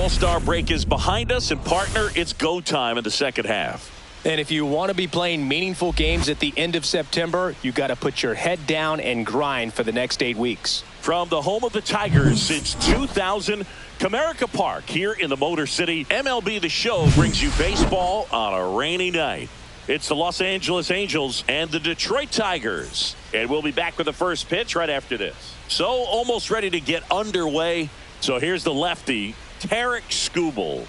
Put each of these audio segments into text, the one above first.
All-Star break is behind us, and partner, it's go time in the second half. And if you want to be playing meaningful games at the end of September, you got to put your head down and grind for the next 8 weeks. From the home of the Tigers since 2000, Comerica Park here in the Motor City, MLB The Show brings you baseball on a rainy night. It's the Los Angeles Angels and the Detroit Tigers. And we'll be back with the first pitch right after this. So almost ready to get underway. So here's the lefty, Tarik Skubal.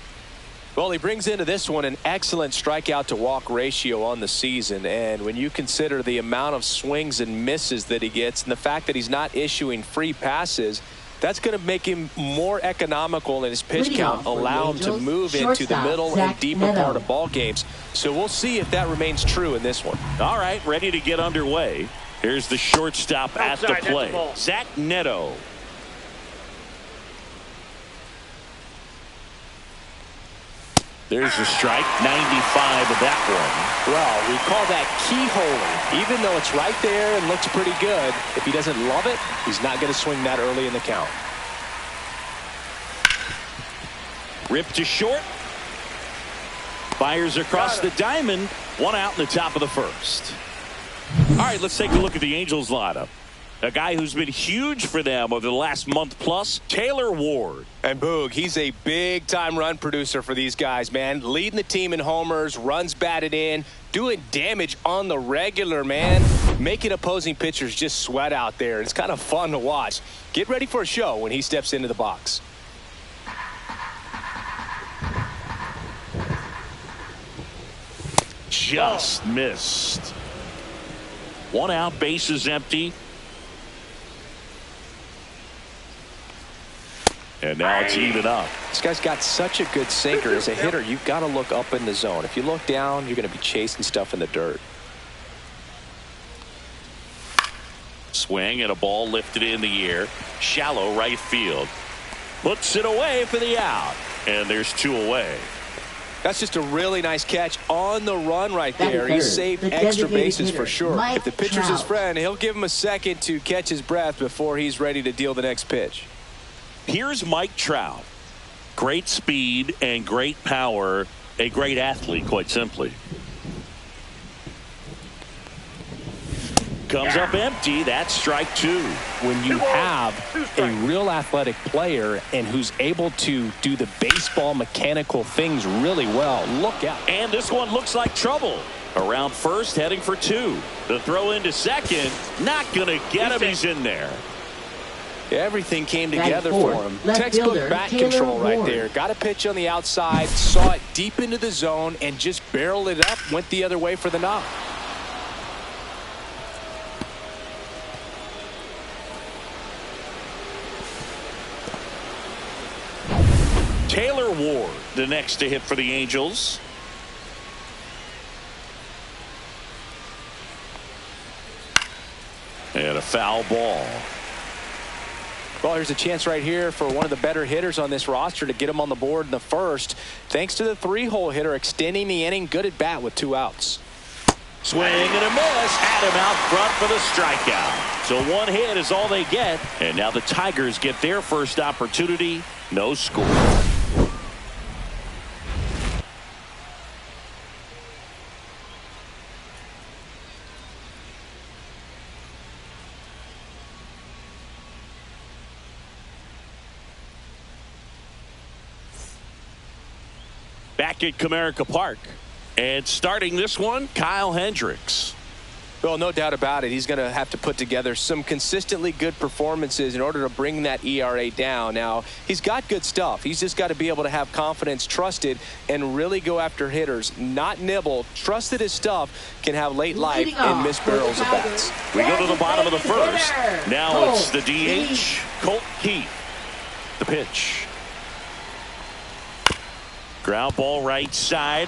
Well, he brings into this one an excellent strikeout to walk ratio on the season. And when you consider the amount of swings and misses that he gets and the fact that he's not issuing free passes, that's going to make him more economical in his pitch count, allow him to move into the middle and deeper part of ball games. So we'll see if that remains true in this one. All right, ready to get underway. Here's the shortstop at the plate, Zach Neto. There's a strike, 95 of that one. Well, we call that keyholing. Even though it's right there and looks pretty good, if he doesn't love it, he's not going to swing that early in the count. Ripped to short. Fires across the diamond. One out in the top of the first. All right, let's take a look at the Angels lineup. A guy who's been huge for them over the last month plus, Taylor Ward. And Boog, he's a big-time run producer for these guys, man. Leading the team in homers, runs batted in, doing damage on the regular, man. Making opposing pitchers just sweat out there. It's kind of fun to watch. Get ready for a show when he steps into the box. Just missed. One out, bases empty. And now it's even up. This guy's got such a good sinker. As a hitter, you've got to look up in the zone. If you look down, you're going to be chasing stuff in the dirt. Swing and a ball lifted in the air. Shallow right field. Puts it away for the out. And there's two away. That's just a really nice catch on the run right there. He saved extra bases for sure. If the pitcher's his friend, he'll give him a second to catch his breath before he's ready to deal the next pitch. Here's Mike Trout. Great speed and great power. A great athlete, quite simply. Comes up empty. That's strike two. When you have a real athletic player and who's able to do the baseball mechanical things really well, look out. And this one looks like trouble. Around first, heading for two. The throw into second. Not going to get him. He's in there. Everything came together for him. Textbook bat control right there. Got a pitch on the outside, saw it deep into the zone, and just barreled it up, went the other way for the knock. Taylor Ward, the next to hit for the Angels. And a foul ball. Well, here's a chance right here for one of the better hitters on this roster to get him on the board in the first. Thanks to the three-hole hitter extending the inning. Good at bat with 2 outs. Swing and a miss. Had him out front for the strikeout. So one hit is all they get. And now the Tigers get their first opportunity. No score. Back at Comerica Park. And starting this one, Kyle Hendricks. Well, no doubt about it. He's going to have to put together some consistently good performances in order to bring that ERA down. Now, he's got good stuff. He's just got to be able to have confidence, trust it, and really go after hitters. Not nibble. Trust that his stuff can have late life and miss barrels of bats. We go to the bottom of the first. Now it's the DH, Colt Keith. The pitch. Ground ball right side.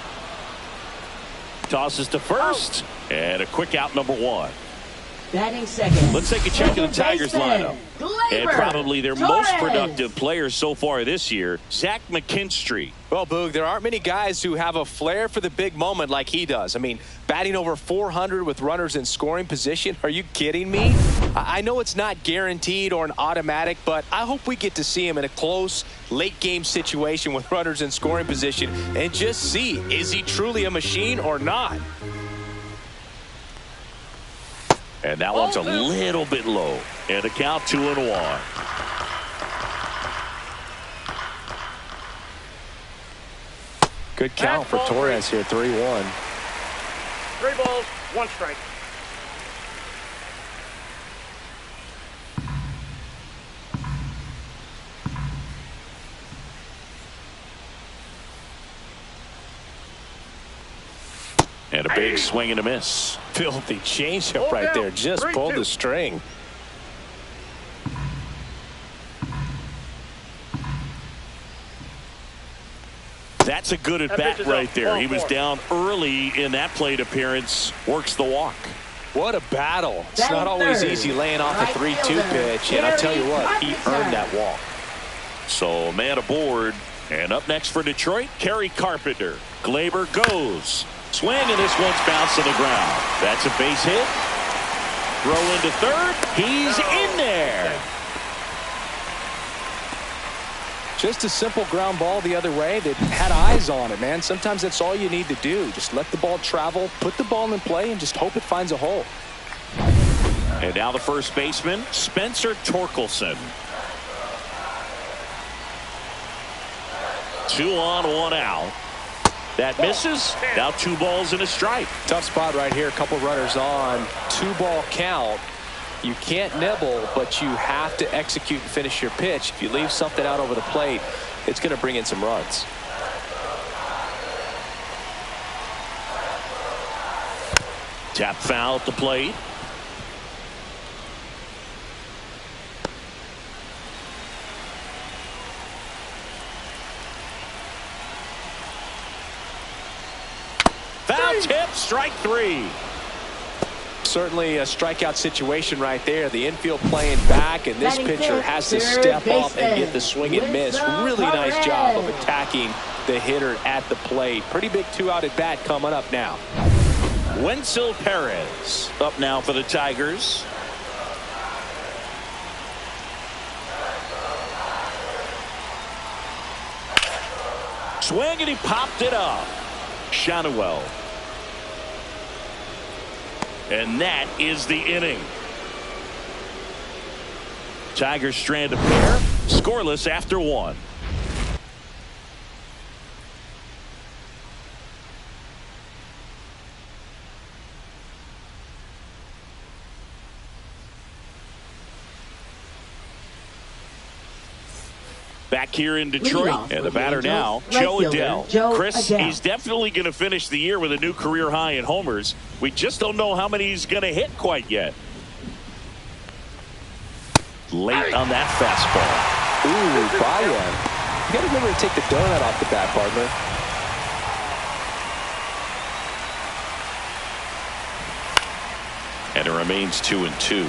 Tosses to first. And a quick out, number one. Batting second. Let's take a check of the Second Tigers baseman, lineup. Gleyber And probably their Torres. most productive player so far this year, Zach McKinstry. Well, Boog, there aren't many guys who have a flair for the big moment like he does. I mean, batting over 400 with runners in scoring position. Are you kidding me? I know it's not guaranteed or an automatic, but I hope we get to see him in a close, late-game situation with runners in scoring position and just see, is he truly a machine or not? And that one's a little bit low. And a count 2-1. Good count for Torres here, 3-1. 3 balls, 1 strike. And a big swing and a miss. Filthy changeup right there. Just pulled the string. That's a good at bat right there. He was down early in that plate appearance. Works the walk. What a battle. It's not always easy laying off a 3-2 pitch. And I'll tell you what, he earned that walk. So man aboard. And up next for Detroit, Kerry Carpenter. Gleyber goes. Swing, and this one's bounced to the ground. That's a base hit. Throw into third. He's in there. Just a simple ground ball the other way that had eyes on it, man. Sometimes that's all you need to do. Just let the ball travel, put the ball in play, and just hope it finds a hole. And now the first baseman, Spencer Torkelson. 2 on, 1 out. That misses. Now 2 balls and a strike. Tough spot right here. A couple runners on. 2-ball count. You can't nibble, but you have to execute and finish your pitch. If you leave something out over the plate, it's going to bring in some runs. Tap foul at the plate. Foul tip, strike 3. Certainly a strikeout situation right there. The infield playing back, and this pitcher has to step up and get the swing and miss. Really nice job of attacking the hitter at the plate. Pretty big 2-out at bat coming up now. Wenzel Perez up now for the Tigers. Swing, and he popped it up. Schanuel. And that is the inning. Tigers strand a pair, scoreless after 1. Back here in Detroit, and the batter now, Joe Adell. Chris, he's definitely going to finish the year with a new career high in homers. We just don't know how many he's going to hit quite yet. Late on that fastball. Ooh, by one. You got to remember to take the donut off the bat, partner. And it remains 2-2.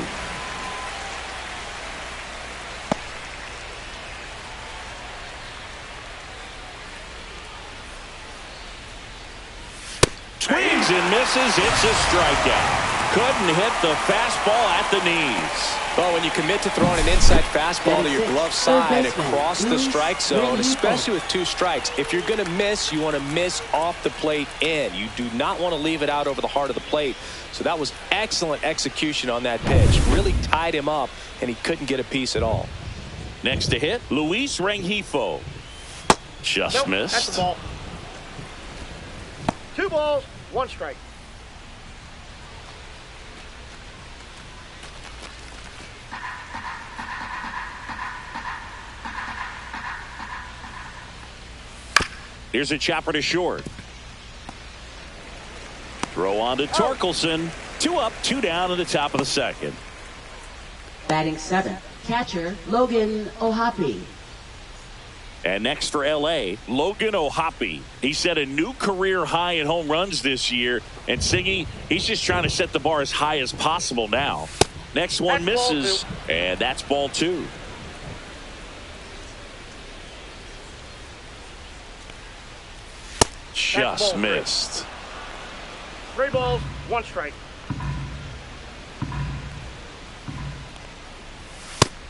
Swings and misses. It's a strikeout. Couldn't hit the fastball at the knees. Well, when you commit to throwing an inside fastball to your glove side across the strike zone, especially with 2 strikes, if you're going to miss, you want to miss off the plate in. You do not want to leave it out over the heart of the plate. So that was excellent execution on that pitch. Really tied him up, and he couldn't get a piece at all. Next to hit, Luis Rengifo. Just missed. That's the ball. 2 balls, 1 strike. Here's a chopper to short. Throw on to Torkelson. 2 up, 2 down in the top of the second. Batting 7th, catcher Logan O'Hoppe. And next for L.A., Logan O'Hoppe. He set a new career high in home runs this year. And Siggy, he's just trying to set the bar as high as possible now. Next one misses, and that's ball 2. Just missed. 3 balls, 1 strike.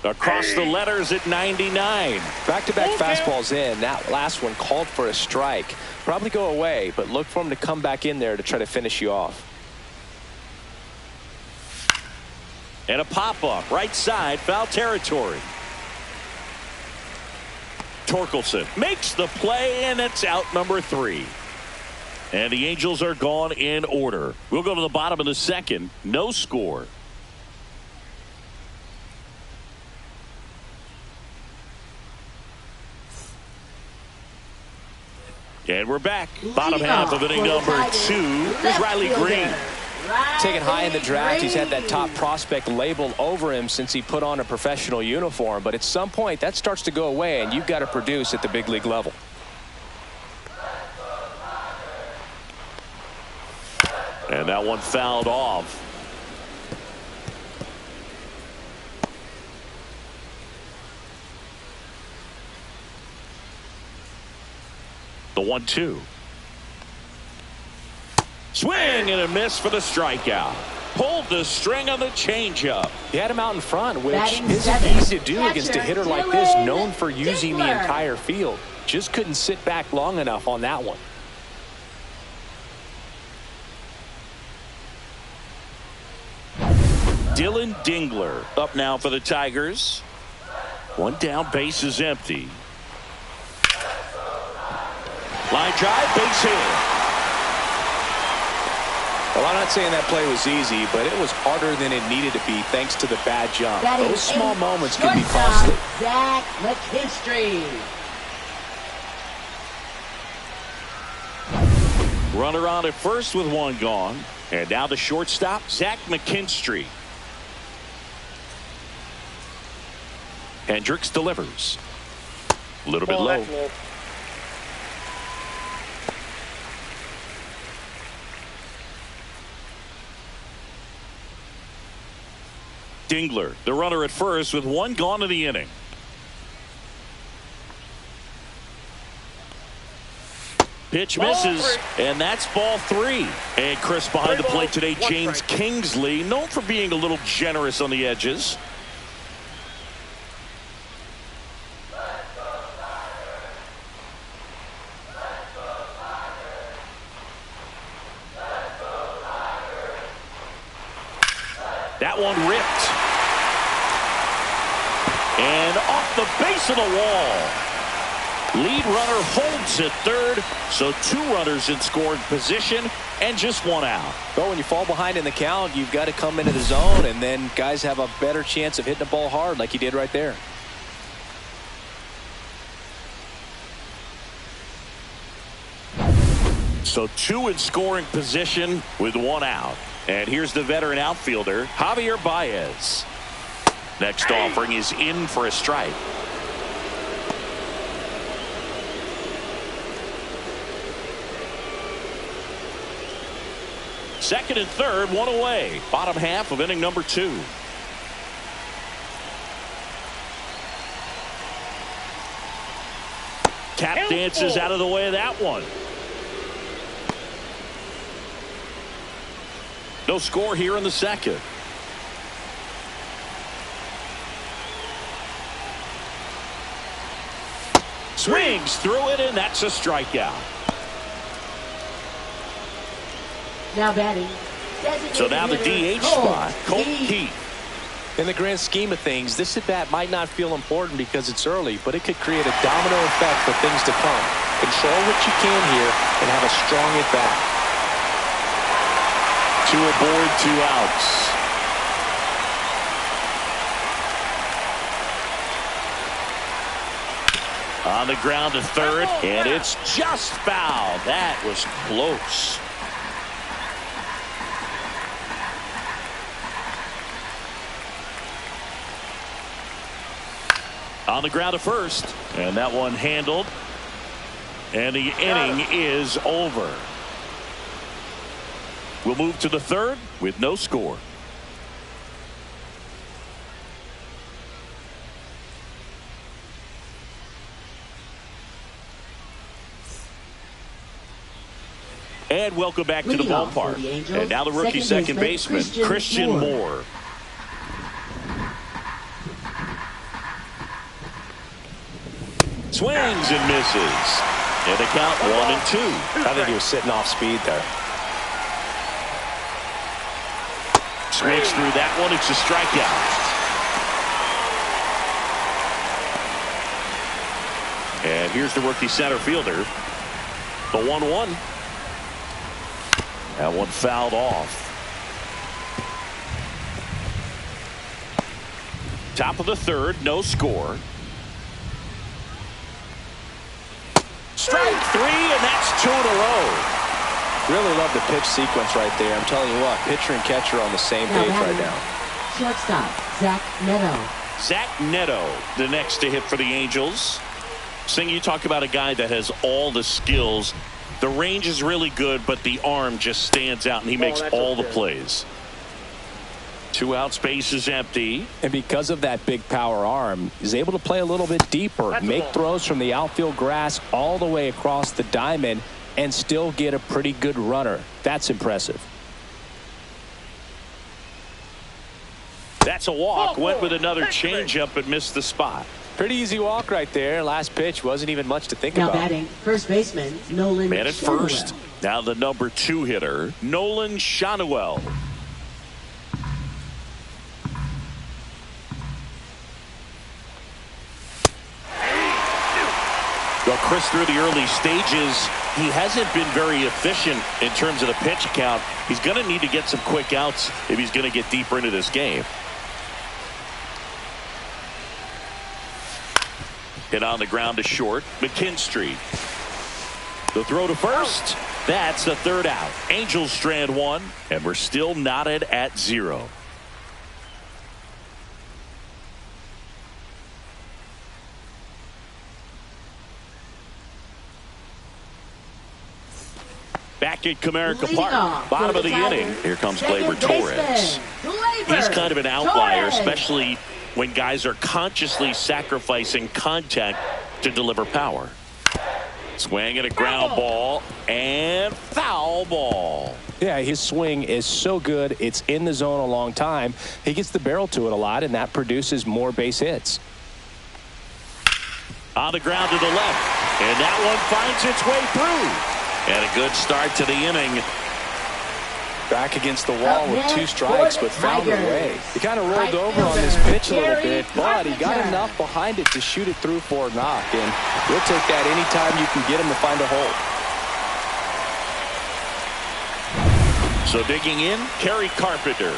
Across the letters at 99. Back-to-back fastballs in. That last one called for a strike. Probably go away, but look for him to come back in there to try to finish you off. And a pop-up, right side, foul territory. Torkelson makes the play, and it's out number 3. And the Angels are gone in order. We'll go to the bottom of the second. No score. And we're back. Bottom half of inning number 2 is Riley Green. Taken high in the draft, he's had that top prospect label over him since he put on a professional uniform. But at some point, that starts to go away, and you've got to produce at the big league level. And that one fouled off. The 1-2. Swing and a miss for the strikeout. Pulled the string on the changeup. He had him out in front, which isn't easy to do against a hitter like this, known for using the entire field. Just couldn't sit back long enough on that one. Dylan Dingler up now for the Tigers. One down, base is empty. Line drive, base hit. Well, I'm not saying that play was easy, but it was harder than it needed to be thanks to the bad jump. Those small moments can be costly. Zach McKinstry. Runner on at first with 1 gone. And now the shortstop, Zach McKinstry. Hendricks delivers. A little bit low. Dingler, the runner at first with 1 gone in the inning. Pitch misses, and that's ball 3. And Chris behind the plate today, James Kingsley, known for being a little generous on the edges. That one ripped. And off the base of the wall. Lead runner holds at third, so 2 runners in scoring position and just 1 out. But when you fall behind in the count, you've got to come into the zone, and then guys have a better chance of hitting the ball hard like he did right there. So 2 in scoring position with 1 out. And here's the veteran outfielder, Javier Baez. Next offering is in for a strike. Second and third, 1 away. Bottom half of inning number 2. Tap dances out of the way of that one. No score here in the second. Swings through it, and that's a strikeout. Now batting. So now the DH spot, Colt Keith. In the grand scheme of things, this at-bat might not feel important because it's early, but it could create a domino effect for things to come. Control what you can here and have a strong at-bat. 2 aboard, 2 outs. On the ground to third, and it's just foul. That was close. On the ground at first, and that one handled, and the inning is over. We'll move to the third with no score. And welcome back to the ballpark. And now the rookie second baseman, Christian Moore. Swings and misses. And the count 1-2. I think he was sitting off speed there. Swings through that one. It's a strikeout. And here's the rookie center fielder. The 1-1. That one fouled off. Top of the third, no score. Strike three, and that's 2 in a row. Really love the pitch sequence right there. I'm telling you what, pitcher and catcher on the same page right now. Shortstop, Zach Neto. Zach Neto, the next to hit for the Angels. Sing, you talk about a guy that has all the skills. The range is really good, but the arm just stands out, and he makes all the plays. 2 out, space is empty. And because of that big power arm, he's able to play a little bit deeper, make throws from the outfield grass all the way across the diamond, and still get a pretty good runner. That's impressive. That's a walk. Went with another changeup but missed the spot. Pretty easy walk right there. Last pitch wasn't even much to think about. Now batting, first baseman, Nolan Man at Schanuel. first. Now the number 2 hitter, Nolan Schanuel. Well, Chris, through the early stages, he hasn't been very efficient in terms of the pitch count. He's going to need to get some quick outs if he's going to get deeper into this game. Hit on the ground to short. McKinstry. The throw to first. That's the third out. Angels strand 1, and we're still knotted at 0. Back at Comerica Park, bottom of the inning. Here comes Gleyber Torres. He's kind of an outlier, especially when guys are consciously sacrificing contact to deliver power. Swing at a ground ball and foul ball. Yeah, his swing is so good. It's in the zone a long time. He gets the barrel to it a lot, and that produces more base hits. On the ground to the left, and that one finds its way through. And a good start to the inning. Back against the wall with 2 strikes, but found a way. He kind of rolled over on this pitch a little bit, but he got enough behind it to shoot it through for a knock. And we'll take that anytime you can get him to find a hole. So digging in, Kerry Carpenter.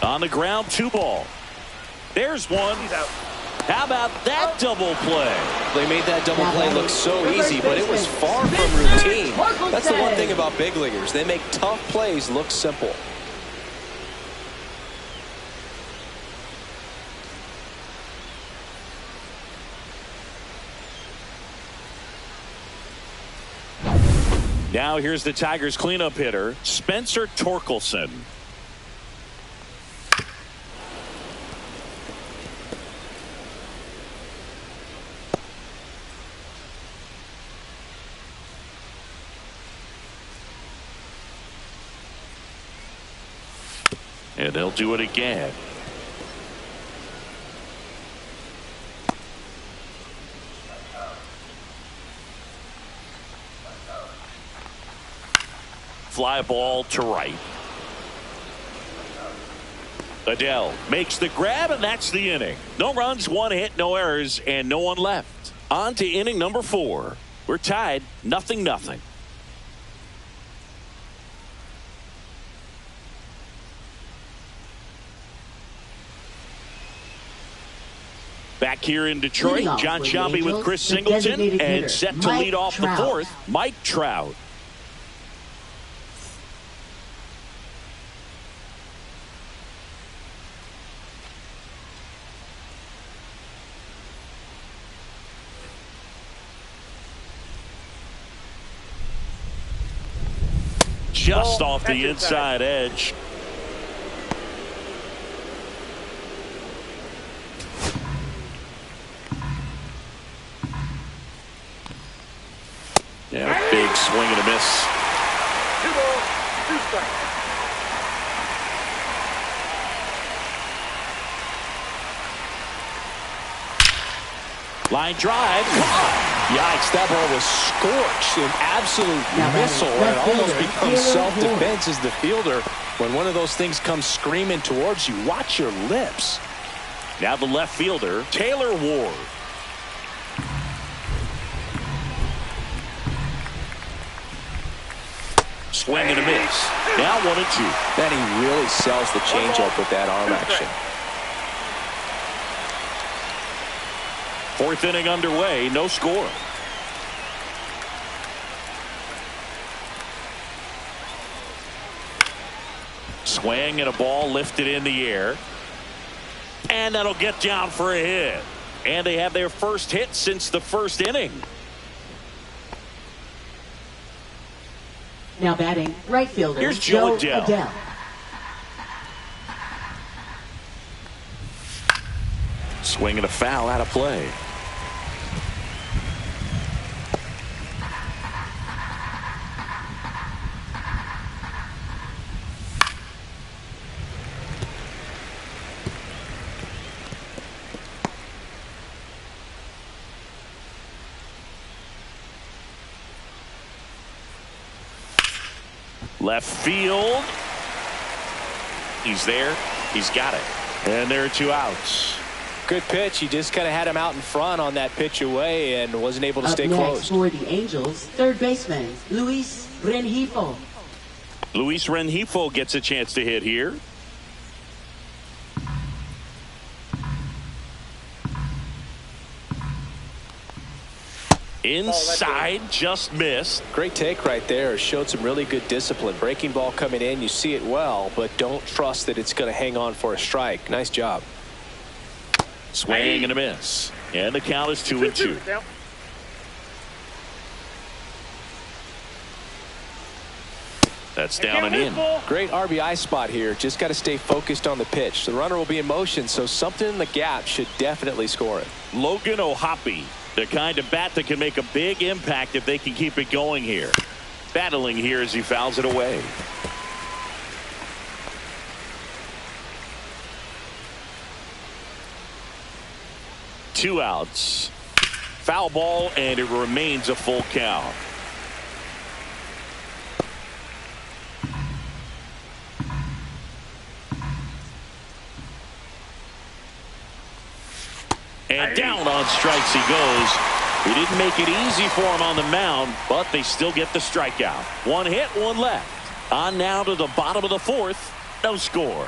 On the ground, 2 ball. There's one. How about that double play? They made that double play look so easy, but it was far from routine. That's the one thing about big leaguers. They make tough plays look simple. Now here's the Tigers cleanup hitter, Spencer Torkelson. And they'll do it again. Fly ball to right. Adele makes the grab, and that's the inning. No runs, 1 hit, no errors, and no one left. On to inning number 4. We're tied, 0-0. Back here in Detroit, John Shelby with Chris Singleton, and set to lead off the 4th, Mike Trout. just Ball, off the exercise. inside edge. Yeah, big swing and a miss. 2 balls, 2 strikes. Line drive. Yikes, that ball was scorched, an absolute Now missile, and left it almost fielder, becomes Taylor self-defense as the fielder. When one of those things comes screaming towards you, watch your lips. Now the left fielder, Taylor Ward. Swing and a miss. Now 1-2. Then he really sells the changeup with that arm action. Fourth inning underway, no score. Swing and a ball lifted in the air. And that'll get down for a hit. And they have their first hit since the first inning. Now batting, right fielder, Here's Joe Adell. Adell. Swing and a foul out of play. Left field. He's there. He's got it. And there are 2 outs. Good pitch. He just kind of had him out in front on that pitch away and wasn't able to Up stay next close. for the Angels, third baseman, Luis Rengifo. Luis Rengifo gets a chance to hit here. Inside, just missed. Great take right there. Showed some really good discipline. Breaking ball coming in, you see it well, but don't trust that it's going to hang on for a strike. Nice job. Swing and a miss. And the count is 2-2. Down. That's down and in. Great RBI spot here. Just got to stay focused on the pitch. The runner will be in motion, so something in the gap should definitely score it. Logan O'Hoppe, the kind of bat that can make a big impact if they can keep it going here. Battling here as he fouls it away. Two outs. Foul ball, and it remains a full count. And down on strikes he goes. He didn't make it easy for him on the mound, but they still get the strikeout. One hit, one left. On now to the bottom of the fourth. No score.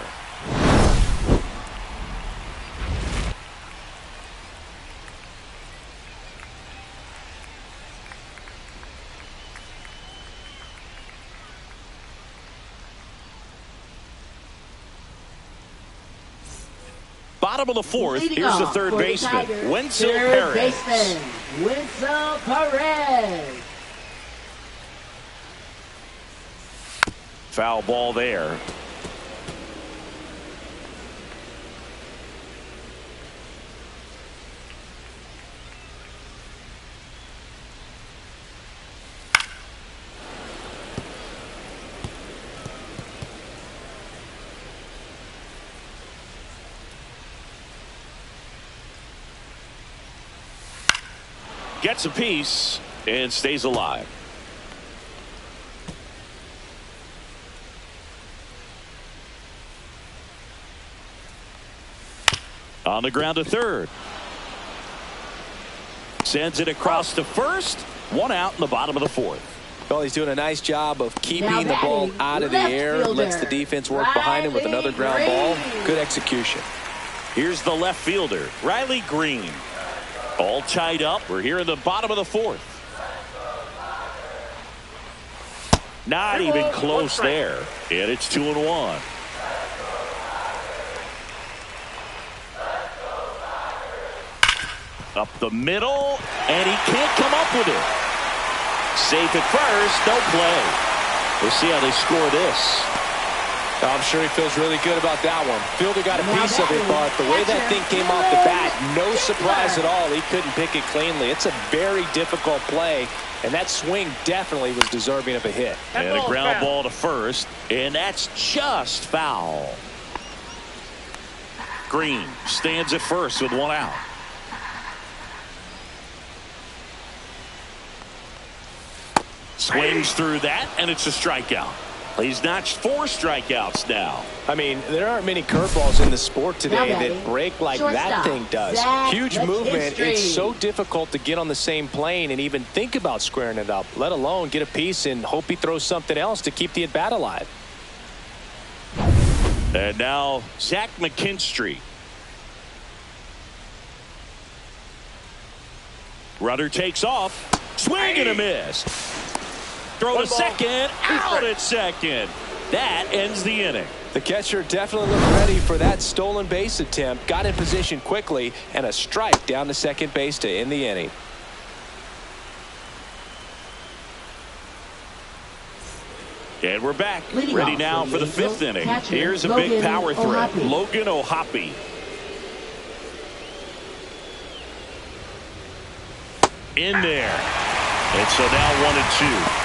Bottom of the fourth. Leading Here's the off third for the baseman, Tigers, Wenzel third Perez. baseman, Wenzel Perez. Foul ball there. Gets a piece and stays alive. On the ground to third. Sends it across to first. One out in the bottom of the fourth. Well, he's doing a nice job of keeping Now the ball batting, out of the left air. fielder, Lets the defense work behind him with another ground ball. Good execution. Here's the left fielder, Riley Green. All tied up. We're here in the bottom of the fourth. Not even close there. And it's 2-1. Up the middle, and he can't come up with it. Safe at first, no play. We'll see how they score this. I'm sure he feels really good about that one. Fielder got a piece of it, but the way that thing came off the bat, no surprise at all. He couldn't pick it cleanly. It's a very difficult play, and that swing definitely was deserving of a hit. And a ground ball to first, and that's just foul. Green stands at first with one out. Swings through that, and it's a strikeout. He's notched 4 strikeouts now. I mean, there aren't many curveballs in the sport today that break like that thing does. Huge movement. It's so difficult to get on the same plane and even think about squaring it up, let alone get a piece and hope he throws something else to keep the at-bat alive. And now Zach McKinstry. Rudder takes off. Swing and a miss. Throw to second. Out at second. That ends the inning. The catcher definitely looked ready for that stolen base attempt. Got in position quickly, and a strike down to second base to end the inning. And we're back. Ready now for the 5th inning. Here's a big power threat. Logan O'Hoppe. In there. And so now 1-2.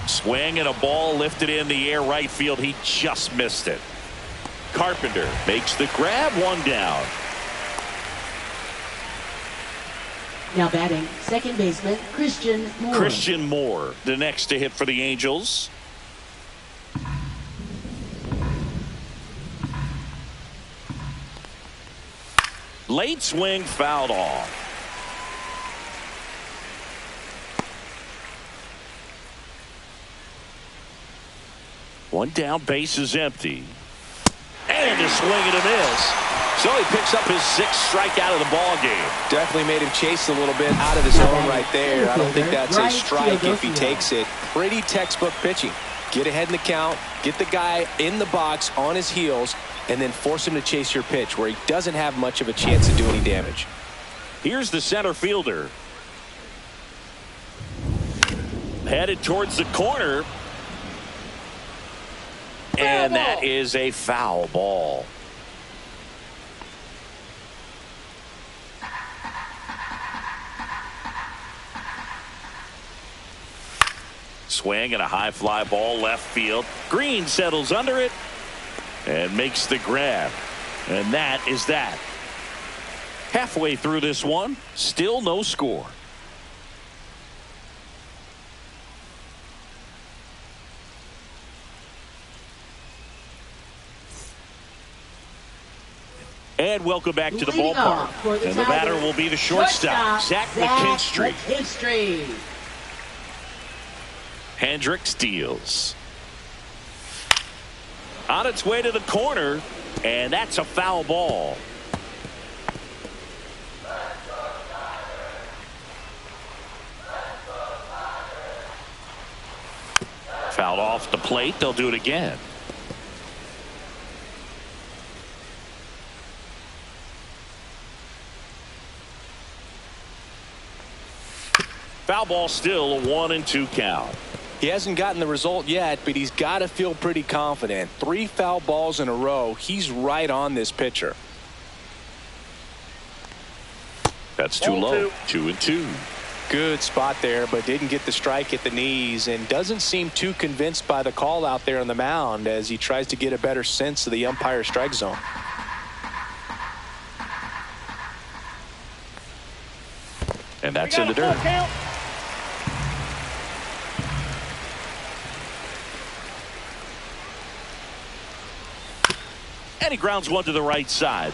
Swing and a ball lifted in the air right field. He just missed it. Carpenter makes the grab, 1 down. Now batting, second baseman Christian Moore. Christian Moore, the next to hit for the Angels. Late swing, fouled off. One down, base is empty. And a swing and a miss. So he picks up his 6th strikeout of the ball game. Definitely made him chase a little bit out of his zone right there. I don't think that's a strike if he takes it. Pretty textbook pitching. Get ahead in the count, get the guy in the box on his heels, and then force him to chase your pitch where he doesn't have much of a chance to do any damage. Here's the center fielder. Headed towards the corner. And that is a foul ball. Swing and a high fly ball left field. Green settles under it and makes the grab. And that is that. Halfway through this one, still no score. And welcome back to the ballpark. And the batter will be the shortstop, Zach McKinstry. Hendricks deals. On its way to the corner, and that's a foul ball. Fouled off the plate. They'll do it again. Foul ball, still a 1-2 count. He hasn't gotten the result yet, but he's got to feel pretty confident. 3 foul balls in a row. He's right on this pitcher. That's too low. 2-2. Good spot there, but didn't get the strike at the knees and doesn't seem too convinced by the call out there on the mound as he tries to get a better sense of the umpire strike zone. And that's in the dirt. And he grounds one to the right side.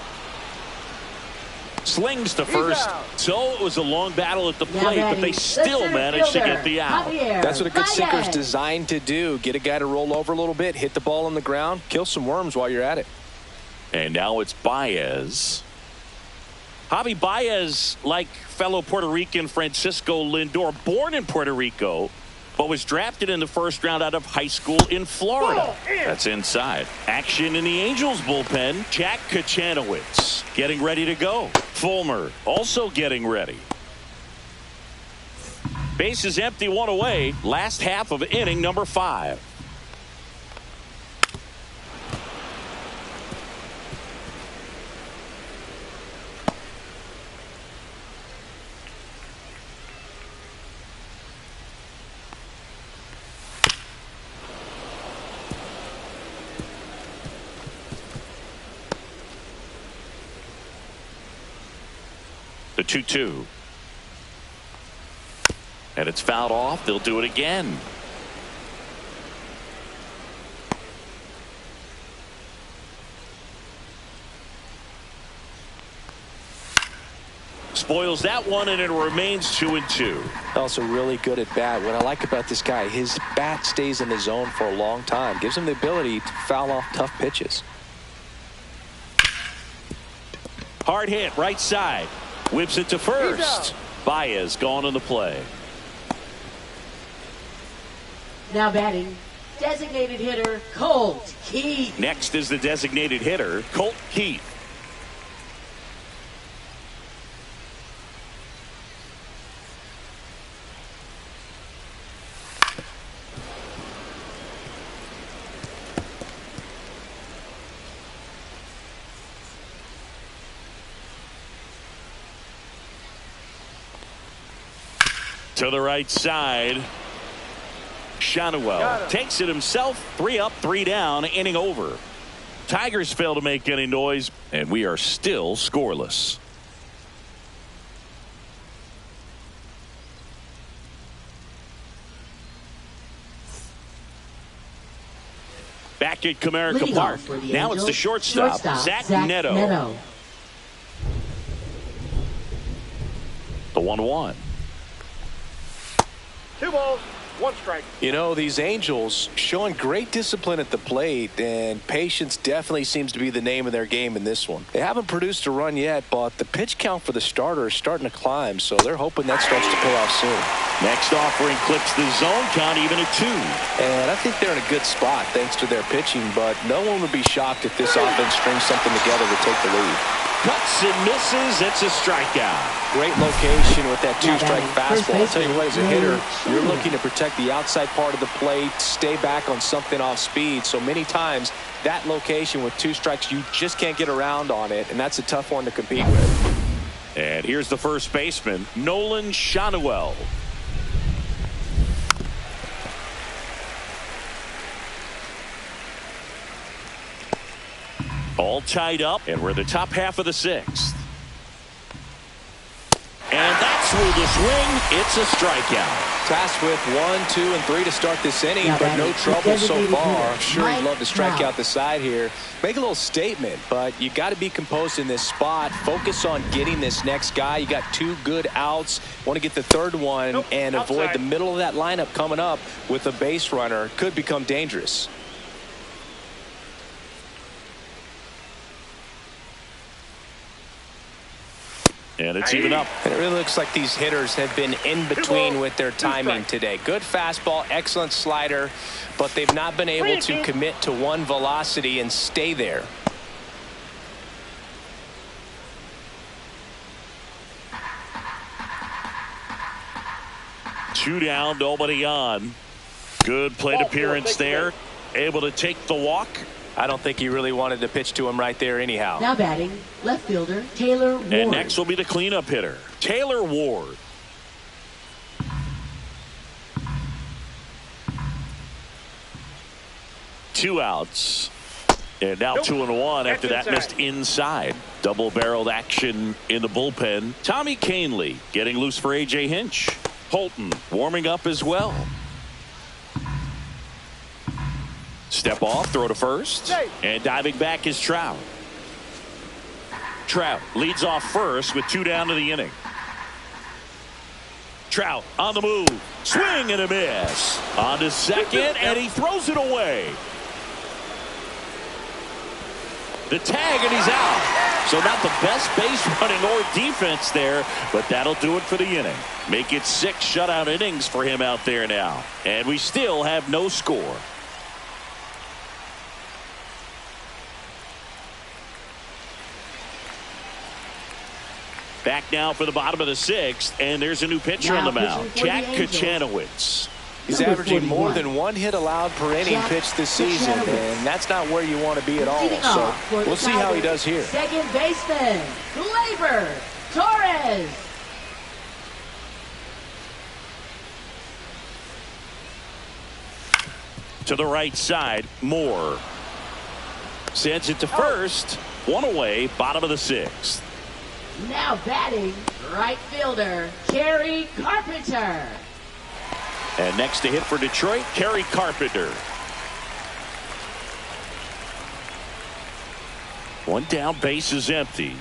Slings to first. So it was a long battle at the plate, but they still managed to get the out. That's what a good sinker's designed to do. Get a guy to roll over a little bit, hit the ball on the ground, kill some worms while you're at it. And now it's Baez. Javi Baez, like fellow Puerto Rican Francisco Lindor, born in Puerto Rico, but was drafted in the first round out of high school in Florida. That's inside. Action in the Angels bullpen. Jack Kachanowicz. getting ready to go. Fulmer also getting ready. Base is empty, one away. Last half of inning number 5. The 2-2. And it's fouled off. They'll do it again. Spoils that one, and it remains 2-2. Also really good at bat. What I like about this guy, his bat stays in the zone for a long time. Gives him the ability to foul off tough pitches. Hard hit, right side. Whips it to first. Baez gone on the play. Now batting, designated hitter Colt Keith. Next is the designated hitter, Colt Keith. To the right side. Schanuel takes it himself. 3 up, 3 down, inning over. Tigers fail to make any noise, and we are still scoreless. Back at Comerica Park. Now it's the shortstop, Zach Neto. The 1-1. 2 balls, 1 strike. You know, these Angels showing great discipline at the plate, and patience definitely seems to be the name of their game in this one. They haven't produced a run yet, but the pitch count for the starter is starting to climb, so they're hoping that starts to pay off soon. Next offering clips the zone count even at 2. And I think they're in a good spot thanks to their pitching, but no one would be shocked if this offense strings something together to take the lead. Cuts and misses. It's a strikeout. Great location with that 2-strike fastball. I'll tell you what, as a hitter, you're looking to protect the outside part of the plate, stay back on something off speed. So many times, that location with 2 strikes, you just can't get around on it, and that's a tough one to compete with. And here's the first baseman, Nolan Schanuel. All tied up, and we're the top half of the 6th. And that's through the swing. It's a strikeout. Tasked with 1, 2, and 3 to start this inning, but no trouble so far. I'm sure he'd love to strike out the side here. Make a little statement, but you got to be composed in this spot. Focus on getting this next guy. You got 2 good outs. Want to get the 3rd one and avoid the middle of that lineup coming up with a base runner. Could become dangerous. And it's even up. And it really looks like these hitters have been in between with their timing today. Good fastball, excellent slider, but they've not been able to commit to one velocity and stay there. Two down, nobody on. Good plate appearance there. Able to take the walk. I don't think he really wanted to pitch to him right there anyhow. Now batting, left fielder Taylor Ward. And next will be the cleanup hitter, Taylor Ward. Two outs. And now 2-1 after that missed inside. Double-barreled action in the bullpen. Tommy Kahnle getting loose for A.J. Hinch. Holton warming up as well. Step off, throw to first, and diving back is Trout. Trout leads off first with 2 down to the inning. Trout on the move, swing and a miss. On to second, and he throws it away. The tag, and he's out. So not the best base running or defense there, but that'll do it for the inning. Make it 6 shutout innings for him out there now. And we still have no score. Back now for the bottom of the 6th, and there's a new pitcher on the mound, Jack Kochanowicz. He's averaging more than 1 hit allowed per inning pitched this season, and that's not where you want to be at all. So we'll see how he does here. Second baseman, Gleyber Torres. To the right side, Moore sends it to first. 1 away, bottom of the 6th. Now batting, right fielder, Kerry Carpenter. And next to hit for Detroit, Kerry Carpenter. 1 down, base is empty.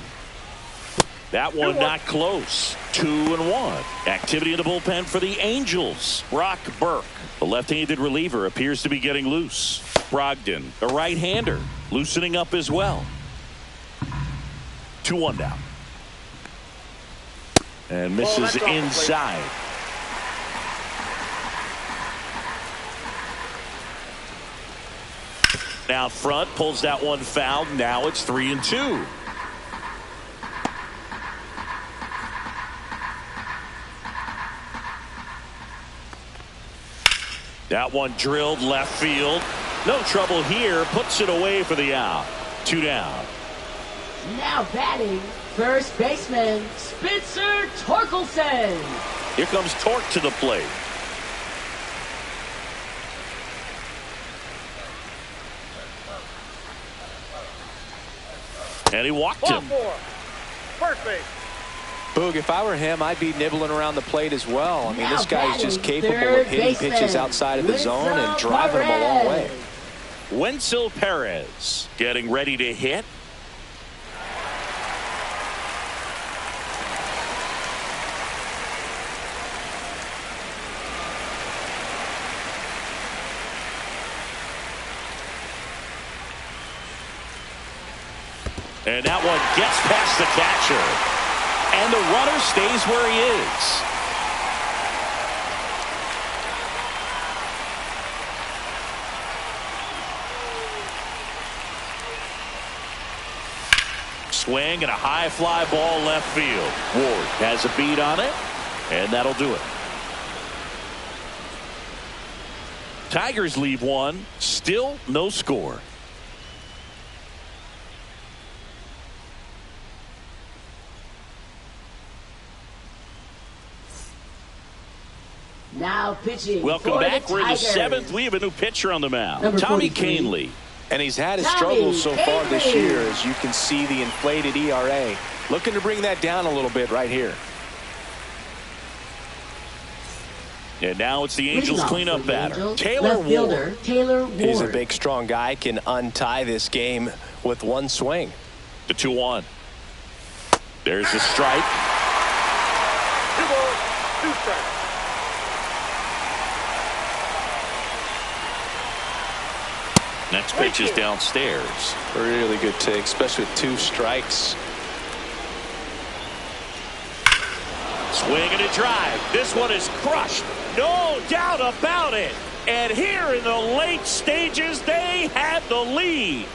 That one not close. 2-1. Activity in the bullpen for the Angels. Brock Burke, the left-handed reliever, appears to be getting loose. Brogdon, the right-hander, loosening up as well. 2-1 now. And misses inside. Out front, pulls that one foul. Now it's 3-2. That one drilled left field. No trouble here. Puts it away for the out. 2 down. Now batting, first baseman, Spencer Torkelson. Here comes Torque to the plate. And he walked him. First base. Boog, if I were him, I'd be nibbling around the plate as well. I mean, this guy is just capable of hitting pitches outside of the zone and driving them a long way. Wenzel Perez getting ready to hit. And that one gets past the catcher. And the runner stays where he is. Swing and a high fly ball left field. Ward has a beat on it, and that'll do it. Tigers leave 1. Still no score. Now pitching. Welcome back. We're in the 7th. We have a new pitcher on the mound, Tommy Kahnle. And he's had his struggles so far this year, as you can see the inflated ERA. Looking to bring that down a little bit right here. And now it's the Angels cleanup batter, Taylor Ward. Taylor Ward. He's a big, strong guy. Can untie this game with 1 swing. The 2-1. There's the strike. 2 balls, 2 strikes. Next pitch is downstairs. Really good take, especially with 2 strikes. Swing and a drive. This one is crushed. No doubt about it. And here in the late stages, they have the lead.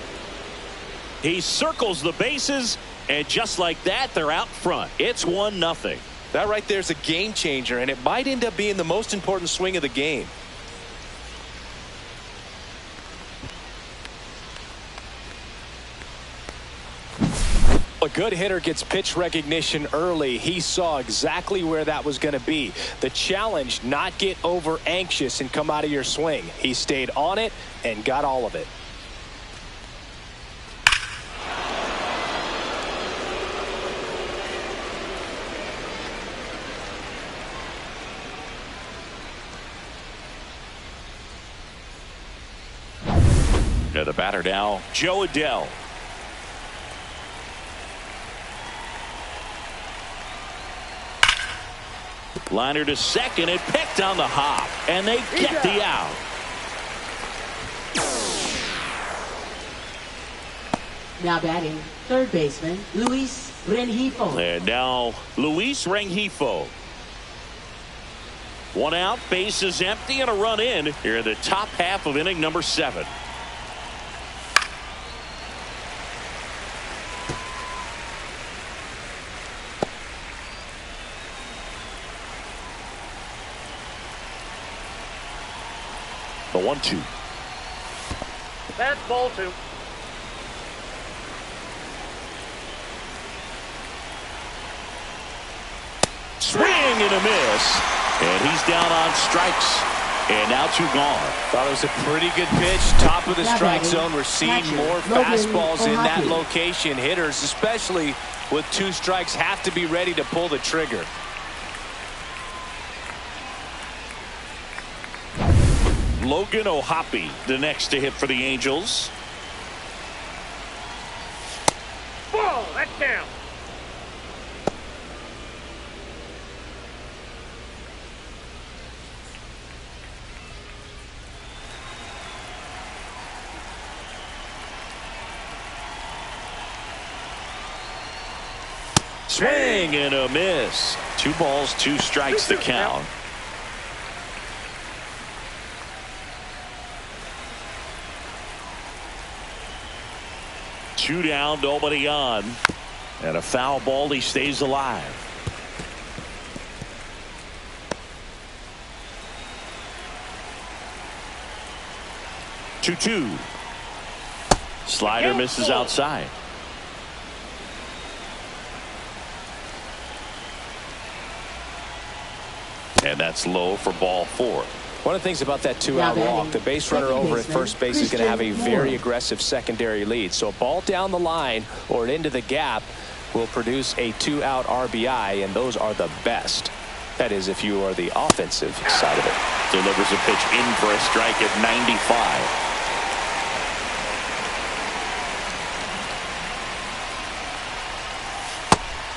He circles the bases, and just like that, they're out front. It's 1-0. That right there is a game changer, and it might end up being the most important swing of the game. A good hitter gets pitch recognition early. He saw exactly where that was going to be. The challenge, not get over anxious and come out of your swing. He stayed on it and got all of it. Now the batter now, Joe Adell. Liner to second and picked on the hop, and they get the out. Now batting, third baseman, Luis Rengifo. And now Luis Rengifo. 1 out, base is empty, and a run in here in the top half of inning number 7. The 1-2. That's ball 2. Swing and a miss. And he's down on strikes. And now 2 gone. Thought it was a pretty good pitch. Top of the strike zone. We're seeing more fastballs in that location. Hitters, especially with 2 strikes, have to be ready to pull the trigger. Logan O'Hoppe, the next to hit for the Angels. Ball, that's down. Swing and a miss. 2 balls, 2 strikes the count. Two down, nobody on. And a foul ball, he stays alive. Two. Slider misses outside. And that's low for ball 4. One of the things about that 2-out walk, the base runner over at first base is going to have a very aggressive secondary lead. So a ball down the line or into the gap will produce a 2-out RBI, and those are the best. That is, if you are the offensive side of it. Delivers a pitch in for a strike at 95.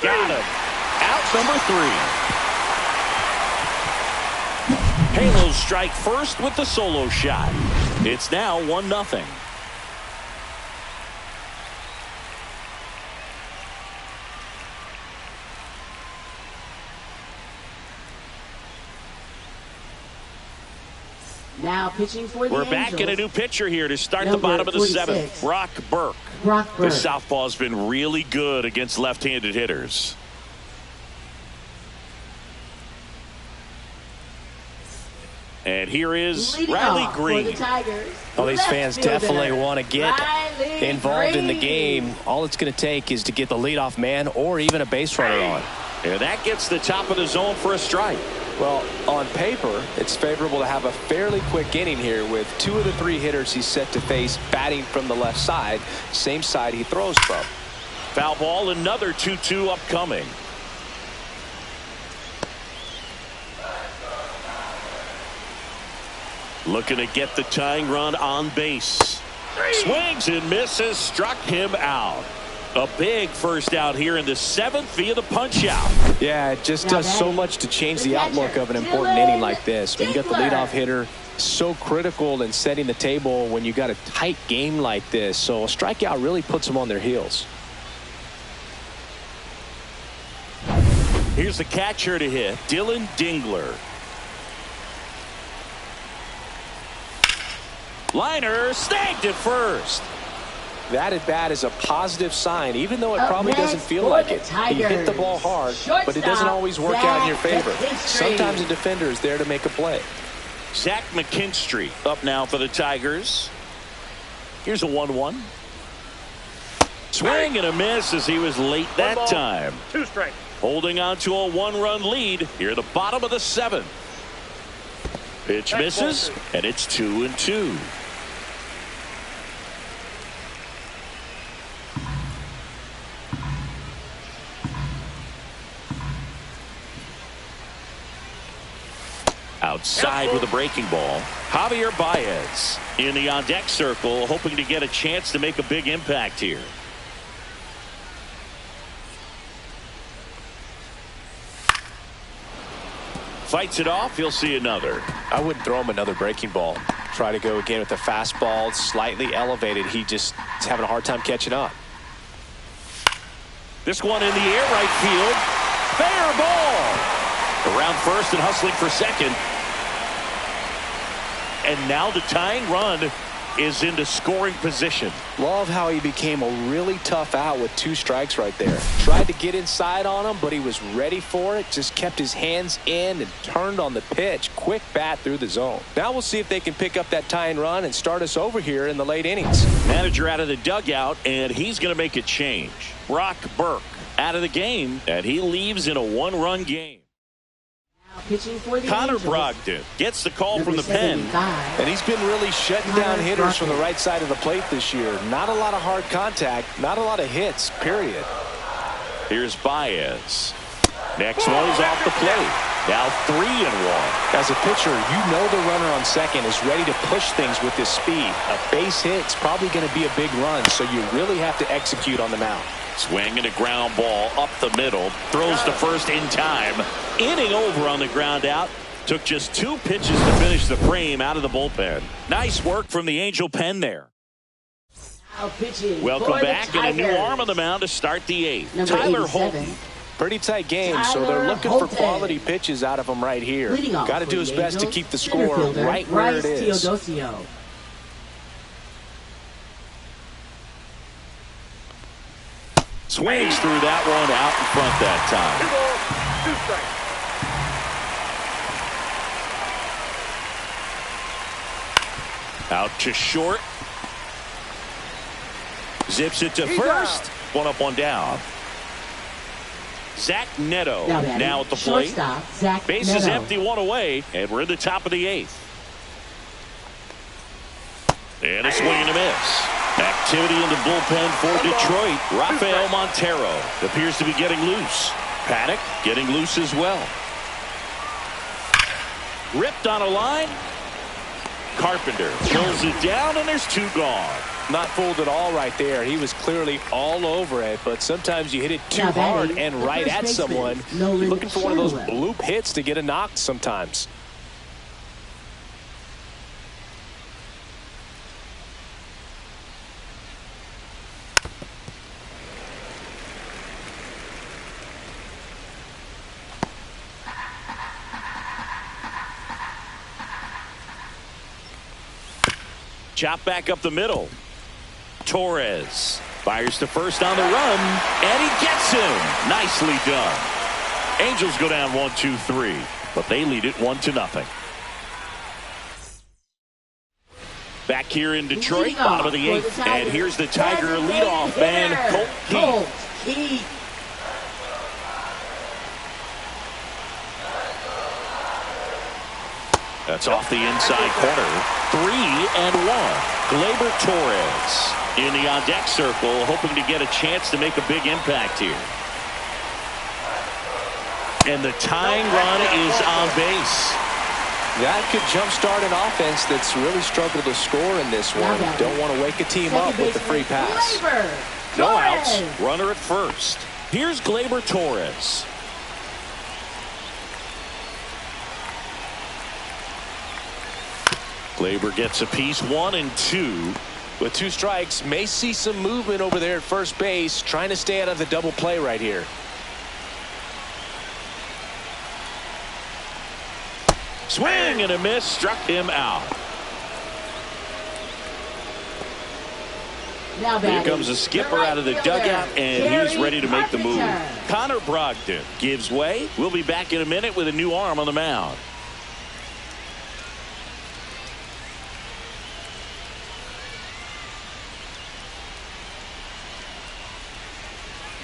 Got him. Out number 3. Halos strike first with the solo shot. It's now 1-0. Now pitching for the We're Angels. back in a new pitcher here to start the Number bottom of the 46. 7th. Brock Burke. The southpaw's been really good against left-handed hitters. And here is Riley Green. Well, these fans definitely want to get involved in the game. All it's going to take is to get the leadoff man or even a base runner on. And that gets the top of the zone for a strike. Well, on paper, it's favorable to have a fairly quick inning here with 2 of the 3 hitters he's set to face batting from the left side, same side he throws from. Foul ball, another 2-2 upcoming. Looking to get the tying run on base. Swings and misses, struck him out. A big first out here in the 7th via the punch out. Yeah, it just does so much to change the outlook of an important inning like this. When you got the leadoff hitter, so critical in setting the table when you got a tight game like this. So a strikeout really puts them on their heels. Here's the catcher to hit, Dylan Dingler. Liner snagged at first. That at bat is a positive sign, even though it probably doesn't feel like it. He hit the ball hard, but it doesn't always work out in your favor. Sometimes a defender is there to make a play. Zach McKinstry up now for the Tigers. Here's a 1-1. Swing and a miss as he was late that time. 2 strikes. Holding on to a 1-run lead here at the bottom of the 7th. Pitch misses, and it's 2-2. Outside with a breaking ball. Javier Baez in the on-deck circle, hoping to get a chance to make a big impact here. Fights it off. He'll see another. I wouldn't throw him another breaking ball. Try to go again with the fastball, slightly elevated. He just is having a hard time catching up. This one in the air, right field. Fair ball. Around first and hustling for second. And now the tying run is into scoring position. Love how he became a really tough out with 2 strikes right there. Tried to get inside on him, but he was ready for it. Just kept his hands in and turned on the pitch. Quick bat through the zone. Now we'll see if they can pick up that tying run and start us over here in the late innings. Manager out of the dugout, and he's going to make a change. Brock Burke out of the game, and he leaves in a 1-run game. Pitching for the Connor Angels. Brogdon gets the call Number from the pen. 75. And he's been really shutting down hitters from the right side of the plate this year. Not a lot of hard contact, not a lot of hits, period. Here's Baez. Next one is off the plate. Now 3-1. As a pitcher, you know the runner on second is ready to push things with his speed. A base hit's probably going to be a big run, so you really have to execute on the mound. Swing and a ground ball up the middle. Throws to first in time. Inning over on the ground out. Took just 2 pitches to finish the frame out of the bullpen. Nice work from the Angel pen there. Now pitching Welcome for the back, and a new Tigers. arm on the mound to start the 8th. Number Tyler 87. Holton. Pretty tight game, so they're Tyler looking Holton. for quality pitches out of him right here. Leading off Got to for do the his best to Angels, keep the center score fielder, right where it Bryce is. Teodosio. Swings through that one out in front that 2 balls, 2 strikes. time. Out to short. Zips it to first. One up, one down. Zach Neto now at the plate. Shortstop, Zach Bases Neto. empty, 1 away, and we're in the top of the 8th. And a swing and a miss. Activity in the bullpen for Detroit. Rafael Montero appears to be getting loose. Paddock getting loose as well. Ripped on a line. Carpenter pulls it down, and there's 2 gone. Not fooled at all right there. He was clearly all over it, but sometimes you hit it too Now hard batting, and the right first at baseman, someone. Nolan You're looking for one of those Sherwood. bloop hits to get a knock sometimes. Chop back up the middle. Torres fires to first on the run, and he gets him. Nicely done. Angels go down 1-2-3, but they lead it 1-0. Back here in Detroit, Leading bottom off of the for 8th, Tigers, and here's the Tiger designated leadoff man, hitter, Colt Keith. Colt Keith. That's off the inside corner. 3-1. Gleyber Torres in the on-deck circle, hoping to get a chance to make a big impact here. And the tying run is on base. That could jumpstart an offense that's really struggled to score in this one. Don't want to wake a team up with the free pass. Gleyber No Torres. outs. Runner at first. Here's Gleyber Torres. Gleyber gets a piece, 1 and 2. With 2 strikes, may see some movement over there at first base, trying to stay out of the double play right here. Swing and a miss, struck him out. Now Here batting, comes a skipper right out of the fielder, dugout, and he's Gary ready to make the move. Carpenter. Connor Brogdon gives way. We'll be back in a minute with a new arm on the mound.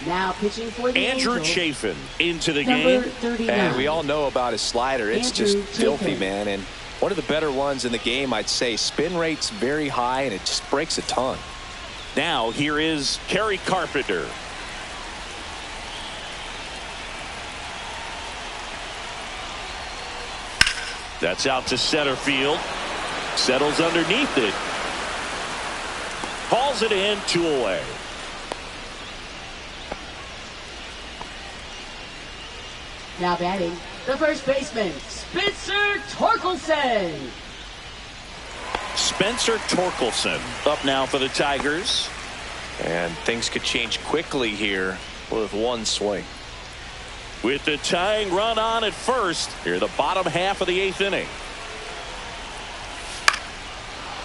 Now pitching for the Andrew Angels, Chafin into the number game. 39. And we all know about his slider. It's Andrew just filthy, Chafin. man. And one of the better ones in the game, I'd say. Spin rate's very high, and it just breaks a ton. Now here is Kerry Carpenter. That's out to center field. Settles underneath it. Hauls it in, 2 away. Now batting, the first baseman, Spencer Torkelson. Spencer Torkelson up now for the Tigers. And things could change quickly here with 1 swing. With the tying run on at first, here the bottom half of the 8th inning.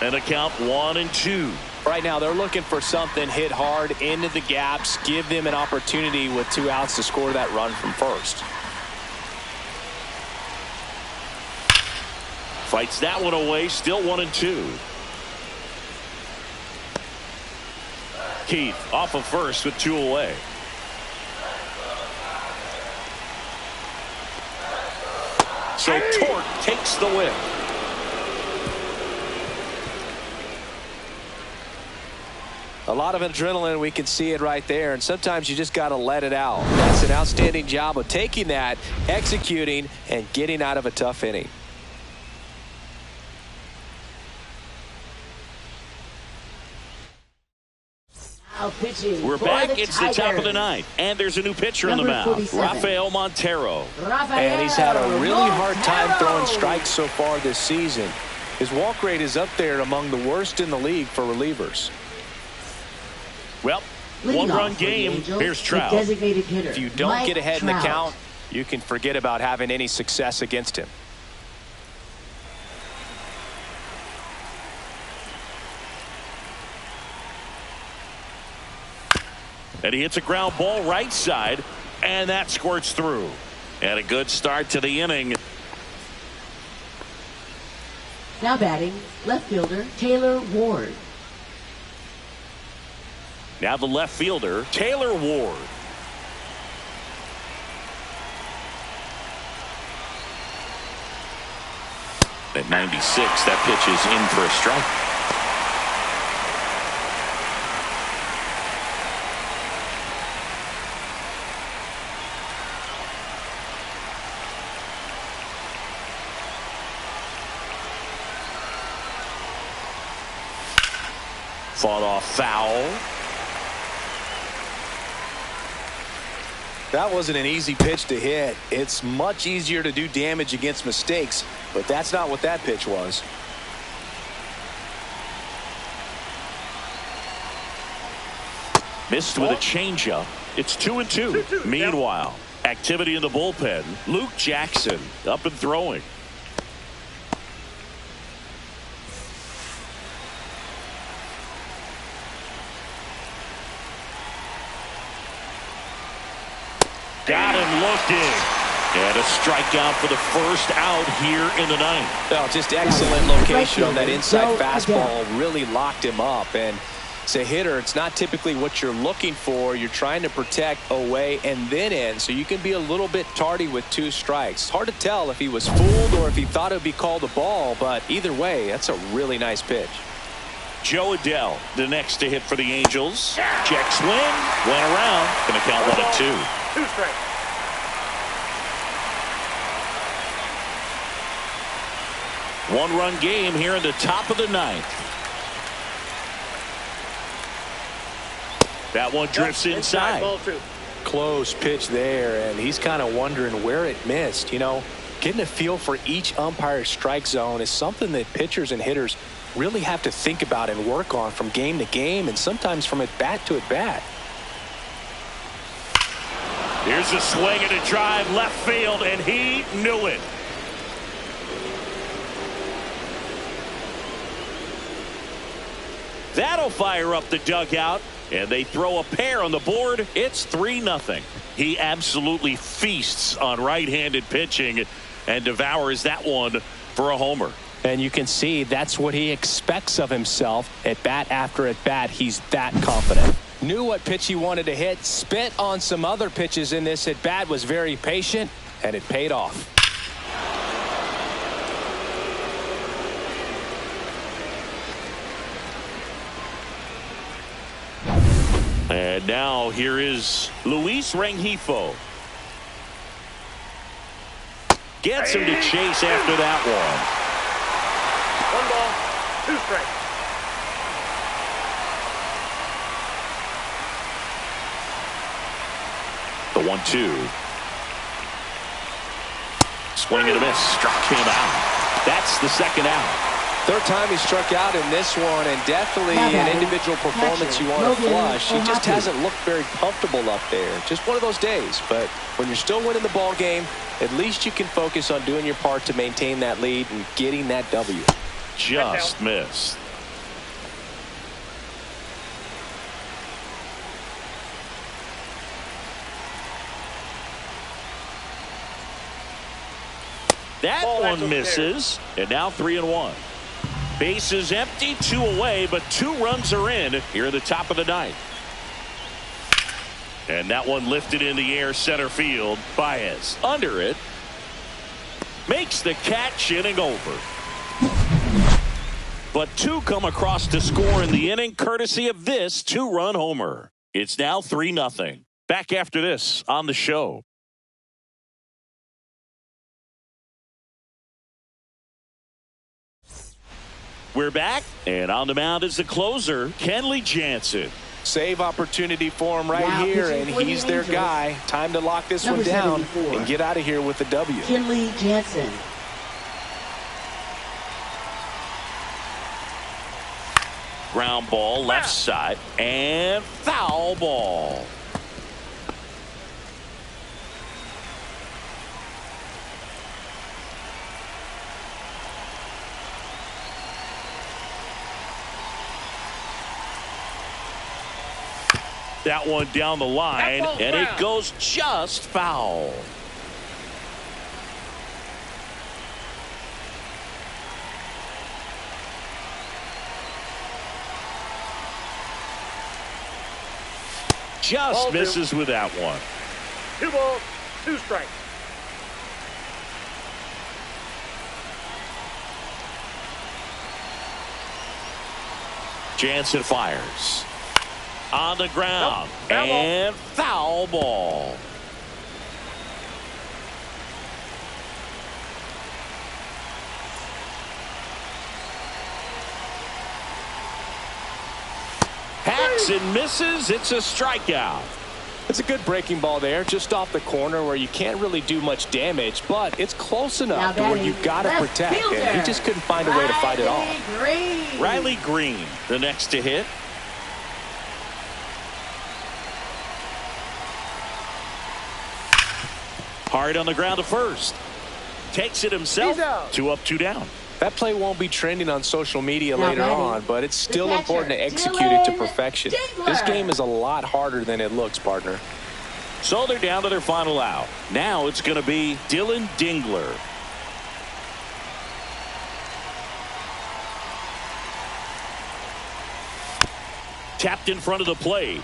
And a count 1-2. Right now they're looking for something hit hard into the gaps, give them an opportunity with 2 outs to score that run from first. Fights that one away, still 1-2. Keith off of first with 2 away. So Torque takes the win. A lot of adrenaline, we can see it right there, and sometimes you just got to let it out. That's an outstanding job of taking that, executing, and getting out of a tough inning. We're back. It's the top of the ninth, and there's a new pitcher in the mound, Rafael Montero. And he's had a really hard time throwing strikes so far this season. His walk rate is up there among the worst in the league for relievers. Well, 1-run game. Here's Trout. If you don't get ahead in the count, you can forget about having any success against him. And he hits a ground ball right side, and that squirts through. And a good start to the inning. Now batting, left fielder Taylor Ward. Now the left fielder, Taylor Ward. At 96, that pitch is in for a strike. Fought off foul. That wasn't an easy pitch to hit. It's much easier to do damage against mistakes, but that's not what that pitch was. Missed with a changeup. It's 2-2. Meanwhile, activity in the bullpen. Luke Jackson up and throwing. Got him looking. And a strikeout for the first out here in the ninth. Oh, just excellent location on that inside fastball. Really locked him up. And as a hitter, it's not typically what you're looking for. You're trying to protect away and then in, so you can be a little bit tardy with 2 strikes. It's hard to tell if he was fooled or if he thought it would be called a ball, but either way, that's a really nice pitch. Joe Adell, the next to hit for the Angels. Check swing. Went around. Going to count 1-2. 2 strikes. One-run game here in the top of the ninth. That one drifts inside. Ball 2. Close pitch there, and he's kind of wondering where it missed. You know, getting a feel for each umpire's strike zone is something that pitchers and hitters really have to think about and work on from game to game, and sometimes from at bat to at bat. Here's a swing and a drive left field, and he knew it. That'll fire up the dugout, and they throw a pair on the board. It's 3-0. He absolutely feasts on right-handed pitching and devours that one for a homer. And you can see that's what he expects of himself at bat after at bat. He's that confident. Knew what pitch he wanted to hit, spit on some other pitches in this at bat, was very patient, and it paid off. And now here is Luis Rengifo. Gets him to chase after that one. 1 ball, 2 strikes. The 1-2. Swing and a miss. Struck him out. That's the second out. Third time he struck out in this one, and definitely an individual performance you want to flush. He just hasn't looked very comfortable up there. Just one of those days. But when you're still winning the ball game, at least you can focus on doing your part to maintain that lead and getting that W. Just missed. That one misses, and now 3-1. Bases empty, 2 away, but 2 runs are in here at the top of the ninth. And that one lifted in the air center field. Baez under it. Makes the catch, inning over. But 2 come across to score in the inning courtesy of this 2-run homer. It's now 3-0. Back after this on the show. We're back, and on the mound is the closer, Kenley Jansen. Save opportunity for him right here, and he's their guy. Time to lock this one down and get out of here with the W. Kenley Jansen. Ground ball left side, and foul ball. That one down the line, and it goes just foul. Just misses with that one. 2 balls, 2 strikes. Jansen fires. On the ground, and foul ball. Hacks and misses. It's a strikeout. It's a good breaking ball there, just off the corner where you can't really do much damage, but it's close enough to where you've got to protect, and he just couldn't find a way to fight it off. Riley Green, the next to hit. Hard on the ground to first. Takes it himself. 2 up, 2 down. That play won't be trending on social media later on, but it's still important to execute it to perfection. This game is a lot harder than it looks, partner. So they're down to their final out. Now it's going to be Dylan Dingler. Tapped in front of the plate.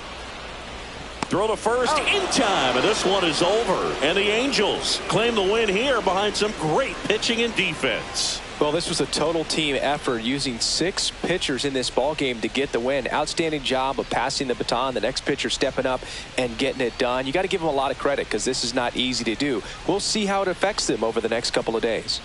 Throw to first in time, and this one is over. And the Angels claim the win here behind some great pitching and defense. Well, this was a total team effort, using 6 pitchers in this ball game to get the win. Outstanding job of passing the baton, the next pitcher stepping up and getting it done. You got to give them a lot of credit because this is not easy to do. We'll see how it affects them over the next couple of days.